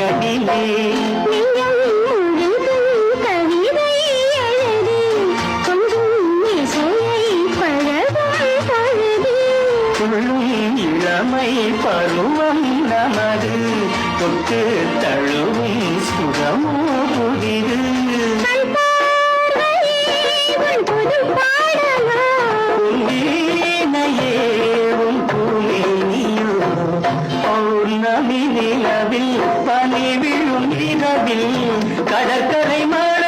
வயதிலே இளமை பருவம் நமது தொட்டு தழுவும் சுகமோ புதிது உன்னேனையே உன் பூமியோ பௌர்ணமி நிலவில் பனி விழும் இரவில் கடற்கரை மழை